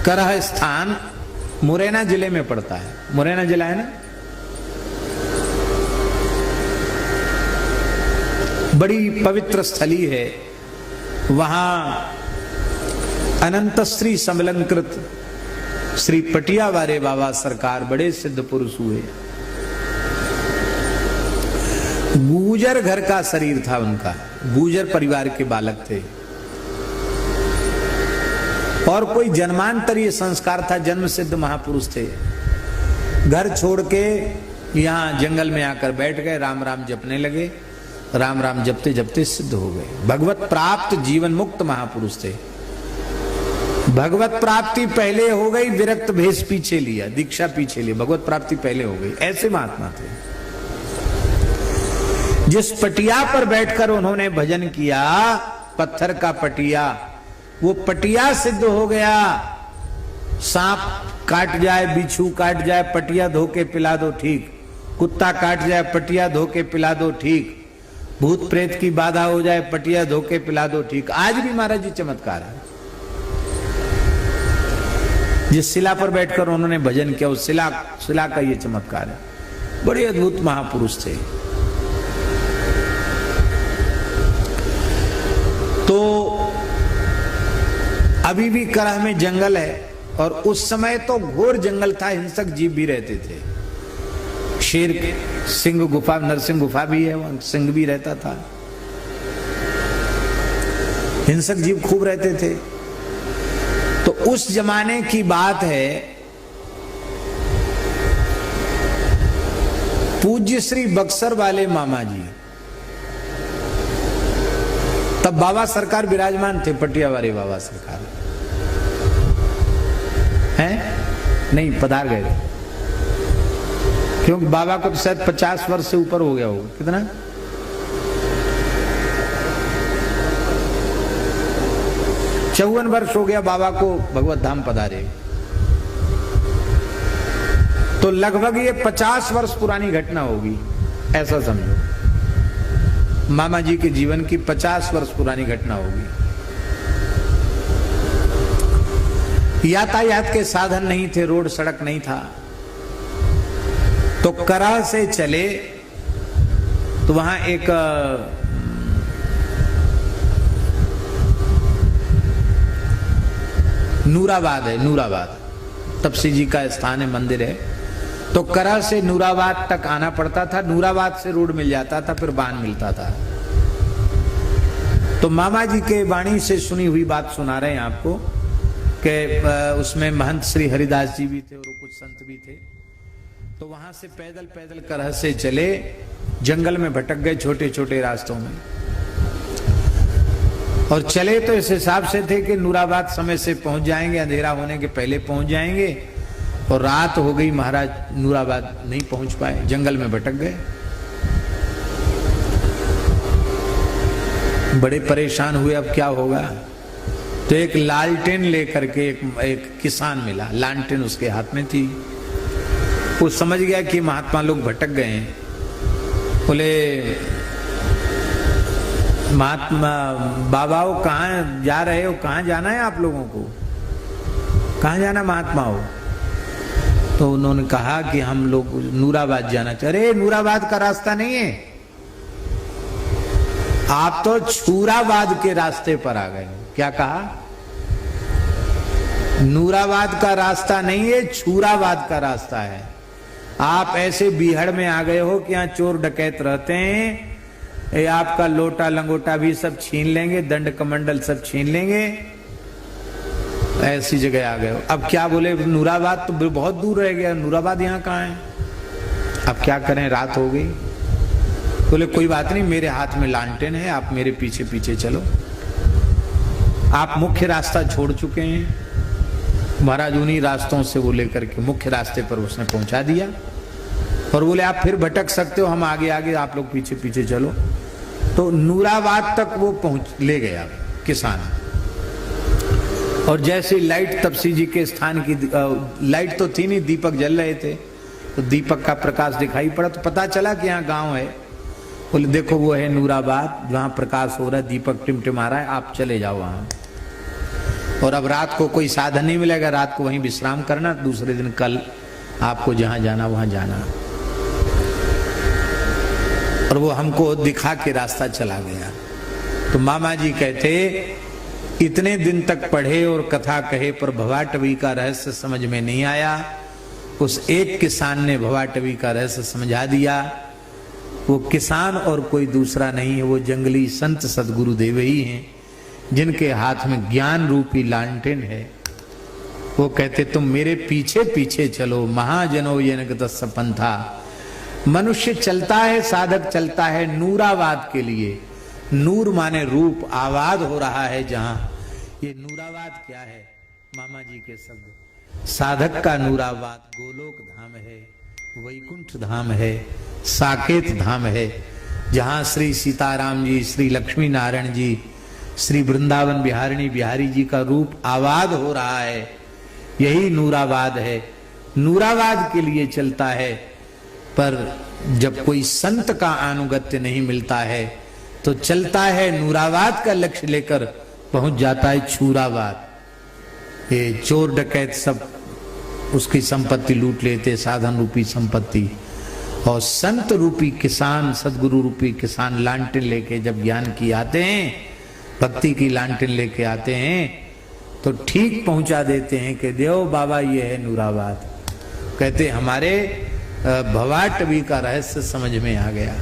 करह स्थान मुरैना जिले में पड़ता है। मुरैना जिला है ना, बड़ी पवित्र स्थली है। वहां अनंत श्री समलंकृत श्री पटिया वारे बाबा सरकार बड़े सिद्ध पुरुष हुए। गुर्जर घर का शरीर था उनका, गुर्जर परिवार के बालक थे और कोई जन्मांतरीय संस्कार था, जन्म सिद्ध महापुरुष थे। घर छोड़ के यहां जंगल में आकर बैठ गए, राम राम जपने लगे। राम राम जपते जपते सिद्ध हो गए, भगवत प्राप्त जीवन मुक्त महापुरुष थे। भगवत प्राप्ति पहले हो गई, विरक्त भेष पीछे लिया, दीक्षा पीछे लिया, भगवत प्राप्ति पहले हो गई। ऐसे महात्मा थे। जिस पटिया पर बैठकर उन्होंने भजन किया, पत्थर का पटिया, वो पटिया सिद्ध हो गया। सांप काट जाए, बिच्छू काट जाए, पटिया धो के पिला दो ठीक। कुत्ता काट जाए, पटिया धो के पिला दो ठीक। भूत प्रेत की बाधा हो जाए, पटिया धो के पिला दो ठीक। आज भी महाराज जी चमत्कार है। जिस शिला पर बैठकर उन्होंने भजन किया, उस शिला का ये चमत्कार है। बड़े अद्भुत महापुरुष थे। तो अभी भी करह में जंगल है और उस समय तो घोर जंगल था, हिंसक जीव भी रहते थे। शेर, सिंह गुफा, नरसिंह गुफा भी है, वहां सिंह भी रहता था। हिंसक जीव खूब रहते थे। तो उस जमाने की बात है, पूज्य श्री बक्सर वाले मामा जी, तब बाबा सरकार विराजमान थे, पटिया वाले बाबा सरकार हैं, नहीं पधार गए थे, क्योंकि बाबा को तो शायद 50 वर्ष से ऊपर हो गया होगा। कितना? 54 वर्ष हो गया बाबा को भगवत धाम पधारे। तो लगभग ये 50 वर्ष पुरानी घटना होगी, ऐसा समझो। मामा जी के जीवन की 50 वर्ष पुरानी घटना होगी। यातायात के साधन नहीं थे, रोड सड़क नहीं था। तो करह से चले तो वहां एक नूराबाद है, नूराबाद तपसी जी का स्थान है, मंदिर है। तो करह से नूराबाद तक आना पड़ता था। नूराबाद से रोड मिल जाता था, फिर बान मिलता था। तो मामा जी के वाणी से सुनी हुई बात सुना रहे हैं आपको कि उसमें महंत श्री हरिदास जी भी थे और कुछ संत भी थे। तो वहां से पैदल पैदल करह से चले, जंगल में भटक गए छोटे छोटे रास्तों में। और चले तो इस हिसाब से थे कि नूराबाद समय से पहुंच जाएंगे, अंधेरा होने के पहले पहुंच जाएंगे। और रात हो गई, महाराज नूराबाद नहीं पहुंच पाए, जंगल में भटक गए। बड़े परेशान हुए, अब क्या होगा। तो एक लालटेन लेकर के एक किसान मिला, लालटेन उसके हाथ में थी। वो समझ गया कि महात्मा लोग भटक गए हैं। बोले, महात्मा बाबाओ कहाँ जा रहे हो, कहाँ जाना है आप लोगों को, कहाँ जाना महात्मा हो। तो उन्होंने कहा कि हम लोग नूराबाद जाना चाह रहे। नूराबाद का रास्ता नहीं है, आप तो छूराबाद के रास्ते पर आ गए। क्या कहा? नूराबाद का रास्ता नहीं है, छूराबाद का रास्ता है। आप ऐसे बीहड़ में आ गए हो कि यहाँ चोर डकैत रहते हैं, ये आपका लोटा लंगोटा भी सब छीन लेंगे, दंड कमंडल सब छीन लेंगे, ऐसी जगह आ गए हो। अब क्या बोले, नूराबाद तो बहुत दूर रह गया, नूराबाद यहाँ कहाँ है, अब क्या करें, रात हो गई। बोले कोई बात नहीं, मेरे हाथ में लालटेन है, आप मेरे पीछे पीछे चलो। आप मुख्य रास्ता छोड़ चुके हैं। महाराज उन्हीं रास्तों से वो लेकर के मुख्य रास्ते पर उसने पहुंचा दिया और बोले आप फिर भटक सकते हो, हम आगे आगे, आप लोग पीछे पीछे चलो। तो नूराबाद तक वो पहुंच ले गया किसान। और जैसे लाइट तपसी जी के स्थान की, लाइट तो थी नहीं, दीपक जल रहे थे, तो दीपक का प्रकाश दिखाई पड़ा। तो पता चला कि यहाँ गांव है। बोले देखो वो है नूराबाद, जहाँ प्रकाश हो रहा है, दीपक टिमटिमा रहा है, आप चले जाओ वहां। और अब रात को कोई साधन नहीं मिलेगा, रात को वहीं विश्राम करना, दूसरे दिन कल आपको जहां जाना वहां जाना। और वो हमको दिखा के रास्ता चला गया। तो मामा जी कहते इतने दिन तक पढ़े और कथा कहे पर भवाटवी का रहस्य समझ में नहीं आया। उस एक किसान ने भवाटवी का रहस्य समझा दिया। वो किसान और कोई दूसरा नहीं है, वो जंगली संत सदगुरु देव ही हैं, जिनके हाथ में ज्ञान रूपी लालटेन है। वो कहते तुम मेरे पीछे पीछे चलो, महाजनो येनगतस्स पंथा। मनुष्य चलता है, साधक चलता है नूरावाद के लिए। नूर माने रूप, आवाद हो रहा है जहां, ये नूरावाद क्या है? मामा जी के शब्द। साधक का नूरावाद गोलोक धाम है, वैकुंठ धाम है, साकेत धाम है, जहां श्री सीताराम जी, श्री लक्ष्मी नारायण जी, श्री वृंदावन बिहारिणी बिहारी जी का रूप आवाद हो रहा है। यही नूरावाद है। नूरावाद के लिए चलता है, पर जब कोई संत का अनुगत्य नहीं मिलता है तो चलता है नूरावाद का लक्ष्य लेकर, पहुंच जाता है छूरावाद। ये चोर डकैत सब उसकी संपत्ति लूट लेते, साधन रूपी संपत्ति। और संत रूपी किसान, सदगुरु रूपी किसान लांटेन लेके जब ज्ञान की आते हैं, भक्ति की लांटेन लेके आते हैं, तो ठीक पहुंचा देते हैं कि देव बाबा ये है नूरावाद। कहते हमारे भवाटवी का रहस्य समझ में आ गया।